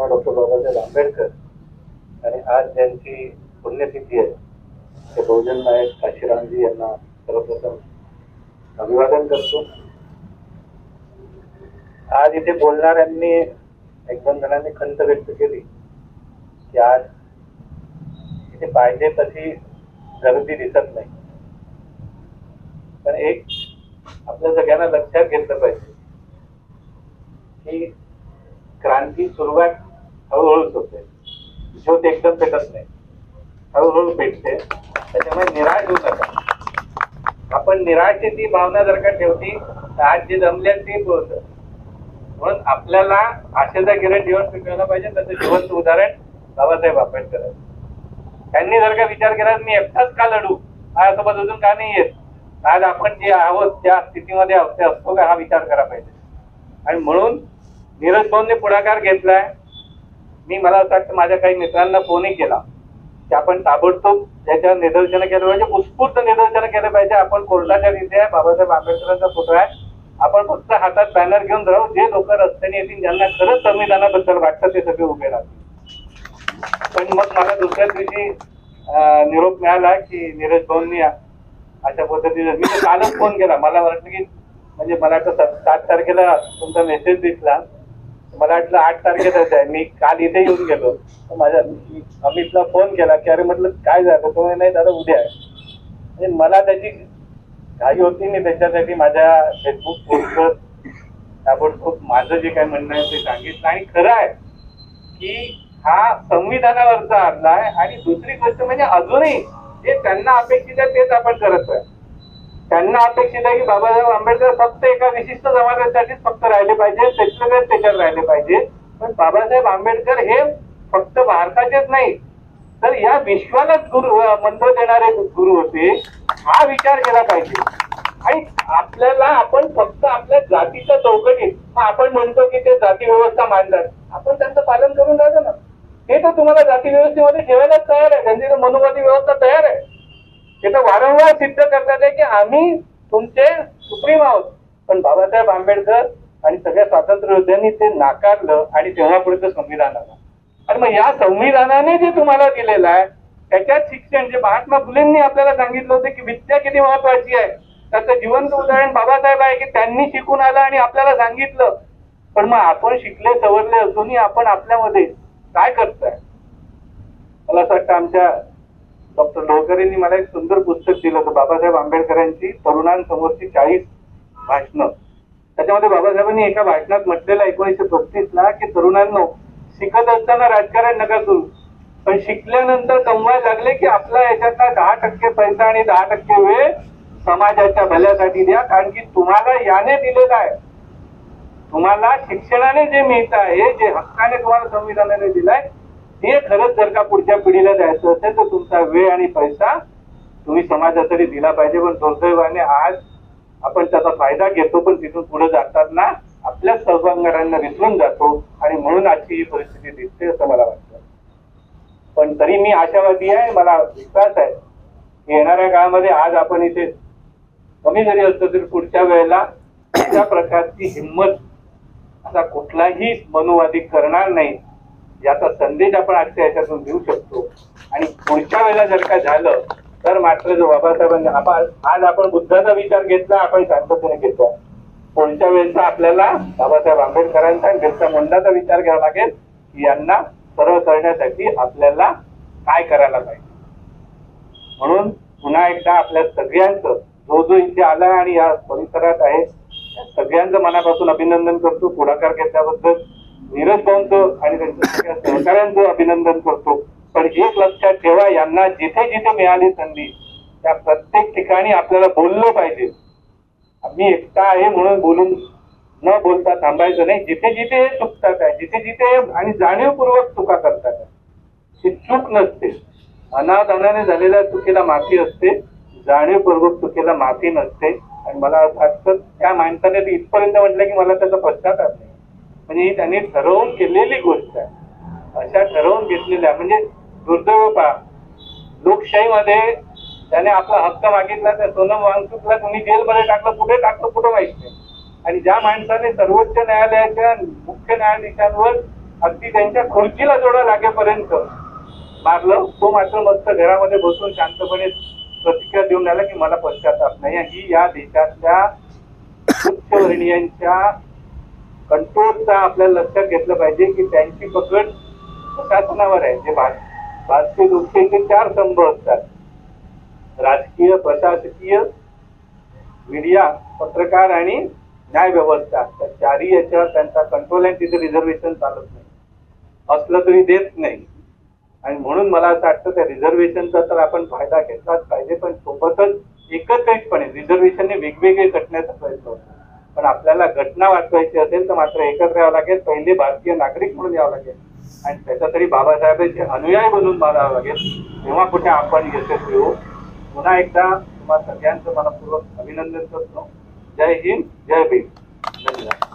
Mahatma doctor Babasaheb Ambedkar आणि आज ज्यांची पुण्यतिथी आहे ते बहुजन नायक काशीरामजी यांना सर्वप्रथम अभिवादन करतो। आज इथे बोलणाऱ्यांनी एक दोन जणांनी खंत व्यक्त केली की आज इथे पाहिजे तशी गर्दी दिसत नाही, पण एक आपल्या सगळ्यांना लक्षात घेतलं पाहिजे की क्रांती सुरुवात हळूहळूच होते, ज्योत एकदम पेटत नाही, हळूहळू पेटते। त्याच्यामुळे निराश होऊ नका। आपण निराशेची भावना जर का ठेवली तर आज जे जमले ते होत। म्हणून आपल्याला आशेचा किरण जीवन पिकवायला पाहिजे। त्याचं जिवंत उदाहरण बाबासाहेब आंबेडकर आहे। त्यांनी जर का विचार केला मी एकटाच का लढू, माझ्यासोबत अजून का नाही येत, आज आपण जे आहोत त्या स्थितीमध्ये असतो का हा विचार करा पाहिजे। आणि म्हणून नीरज भाऊंनी पुढाकार घेतलाय। मला असं वाटतं माझ्या काही मित्रांना फोनही केला की आपण ताबडतोब त्याच्यावर निदर्शनं केलं पाहिजे, उत्स्फूर्त निदर्शनं केलं पाहिजे। आपण कोर्टाच्या तिथे बाबासाहेब आंबेडकरांचा फोटो आहे, आपण फक्त हातात बॅनर घेऊन जाऊ, जे लोक रस्त्याने येतील ज्यांना खरंच संविधानाबद्दल वाटतं ते सगळे उभे राहतील। पण मग मला दुसऱ्या दिवशी निरोप मिळाला की नीरज भाऊंनी अशा पद्धतीने, मी तर कालच फोन केला, मला वाटलं की म्हणजे मला वाटतं 7 तारखेला तुमचा मेसेज दिसला, मला वाटलं 8 तारखेलाच आहे। मी काल इथे येऊन गेलो, माझ्या अमितला फोन केला की अरे म्हटलं काय झालं, तो नाही दादा उद्या आहे। म्हणजे मला त्याची घाई होती, मी त्याच्यासाठी माझ्या फेसबुक पोस्टवर ताबडतोब माझं जे काय म्हणणं आहे ते सांगितलं। आणि खरं आहे की हा संविधानावरचा हल्ला आहे। आणि दुसरी गोष्ट म्हणजे अजूनही जे त्यांना अपेक्षित आहे तेच आपण करत आहे। त्यांना अपेक्षित आहे की बाबासाहेब आंबेडकर फक्त एका विशिष्ट समाजासाठीच फक्त राहिले पाहिजे, त्याच्यात राहिले पाहिजे। पण बाबासाहेब आंबेडकर हे फक्त भारताचेच नाही तर या विश्वालाच मंत्र देणारे गुरु होते, हा विचार केला पाहिजे। आणि आपल्याला आपण फक्त आपल्या जातीच्या चौकटीत आपण म्हणतो की ते जाती व्यवस्था मांडतात, आपण त्यांचं पालन करून राहिलो ना। ते तर तुम्हाला जाती व्यवस्थेमध्ये ठेवायलाच तयार आहे, त्यांची तर मनोवादी व्यवस्था तयार आहे। ते तर वारंवार सिद्ध करतात की आम्ही तुमचे सुप्रीम आहोत। पण बाबासाहेब आंबेडकर आणि सगळ्या स्वातंत्र्य योद्ध्यांनी ते नाकारलं आणि तेव्हापर्यंत संविधान आलं। आणि मग या संविधानाने जे तुम्हाला दिलेलं आहे त्याच्यात शिक्षण, जे महात्मा फुलेंनी आपल्याला सांगितलं होतं की विद्या किती महत्वाची आहे, त्याचं जिवंत उदाहरण बाबासाहेब आहे की त्यांनी शिकून आलं आणि आपल्याला सांगितलं। पण मग आपण शिकले सवरले असूनही आपण आपल्यामध्ये काय करताय? मला असं वाटतं आमच्या डॉक्टर लोहकरेंनी मला एक सुंदर पुस्तक दिलं होतं, बाबासाहेब आंबेडकरांची तरुणांसमोरची 40 भाषणं। त्याच्यामध्ये बाबासाहेबांनी एका भाषणात म्हटलेलं 1935 ला की तरुणांनो, शिकत असताना राजकारण नका करू, पण शिकल्यानंतर कमवायला लागले की आपला याच्यातला 10% पैसा आणि 10% वेळ समाजाच्या भल्यासाठी द्या। कारण की तुम्हाला याने दिलेला आहे, तुम्हाला शिक्षणाने जे मिळत आहे, जे हक्काने तुम्हाला संविधानाने दिलाय, ते खरंच जर का पुढच्या पिढीला द्यायचं असेल तर तुमचा वेळ आणि पैसा तुम्ही समाजासाठी दिला पाहिजे। पण दुर्दैवाने आज आपण त्याचा फायदा घेतो, पण तिथून पुढे जाताना आपल्या सहभागीदारांना विसरून जातो आणि म्हणून आजची ही परिस्थिती दिसते असं मला वाटतं। पण तरी मी आशावादी आहे, मला विश्वास आहे की येणाऱ्या काळामध्ये आज आपण इथे कमी जरी असतो तरी पुढच्या वेळेला अशा प्रकारची हिंमत असा कुठलाही मनुवादी करणार नाही, याचा संदेश आपण आजच्या याच्यातून देऊ शकतो। आणि पुढच्या वेळेला जर का झालं तर मात्र जो बाबासाहेबांनी आज आपण बुद्धाचा विचार घेतला, आपण शांततेने घेतला, पुढच्या वेळेचा आपल्याला बाबासाहेब आंबेडकरांचा आणि बिरसा मुंडाचा विचार घ्यावा लागेल की यांना सरळ करण्यासाठी आपल्याला काय करायला पाहिजे। म्हणून पुन्हा एकदा आपल्या सगळ्यांचं जो इथे आला आणि या परिसरात आहे सगळ्यांचं मनापासून अभिनंदन करतो। पुढाकार घेतल्याबद्दल नीरज भाऊंचं आणि त्यांच्या सगळ्या सहकाऱ्यांचं अभिनंदन करतो। पण एक लक्षात ठेवा, यांना जिथे जिथे मिळाली संधी त्या प्रत्येक ठिकाणी आपल्याला बोललं पाहिजे। मी एकटा आहे म्हणून बोलून न बोलता थांबायचं नाही। जिथे जिथे हे चुकतात आहे, जिथे जिथे आणि जाणीवपूर्वक चुका करतात आहे, ही चूक नसते, अनादानाने झालेल्या चुकीला माफी असते, जाणीवपूर्वक चुकीला माफी नसते। आणि मला असं वाटतं त्या माणसाने इथपर्यंत म्हटलं की मला त्याचा पश्चाताप नाही, म्हणजे ही त्यांनी ठरवून केलेली गोष्ट आहे। अशा ठरवून घेतलेल्या म्हणजे दुर्दैव पहा, लोकशाहीमध्ये त्याने आपला हक्क मागितला त्या सोनम वांगचुकला तुम्ही जेलमध्ये टाकलं, कुठे माहित नाही। आणि ज्या माणसाने सर्वोच्च न्यायालयाच्या मुख्य न्यायाधीशांवर अगदी त्यांच्या खुर्चीला जोडा लागेपर्यंत मारलं. तो मात्र मस्त घरामध्ये बसून शांतपणे प्रतिक्रिया देऊन राहिला की मला पश्चाताप नाही. ही या देशातल्या उच्चवर्णीयांच्या कंट्रोलचा आपल्याला लक्षात घेतलं पाहिजे की त्यांची पकड प्रशासनावर आहे. जे भारतीय लोकशाहीचे 4 स्तंभ असतात, राजकीय, प्रशासकीय, मीडिया, पत्रकार आणि न्याय व्यवस्था. त्या 4ही याच्यावर त्यांचा कंट्रोल आहे. तिथे रिझर्वेशन चालत नाही, असलं तरी देत नाही. आणि म्हणून मला असं वाटतं त्या रिझर्वेशनचा तर आपण फायदा घेतलाच पाहिजे, पण सोबतच एकत्रितपणे रिझर्वेशनने वेगवेगळे घटण्याचा प्रयत्न होतो. पण आपल्याला घटना वाचवायची असेल तर मात्र एकत्र यावं लागेल. पहिले भारतीय नागरिक म्हणून यावं लागेल आणि त्याच्यासाठी बाबासाहेबांचे अनुयायी बनून मारावं लागेल. तेव्हा कुठे आपण यशस्वी होऊ. पुन्हा एकदा तुम्हाला सगळ्यांचं मनपूर्वक अभिनंदन करतो. जय हिंद, जय भीम. धन्यवाद.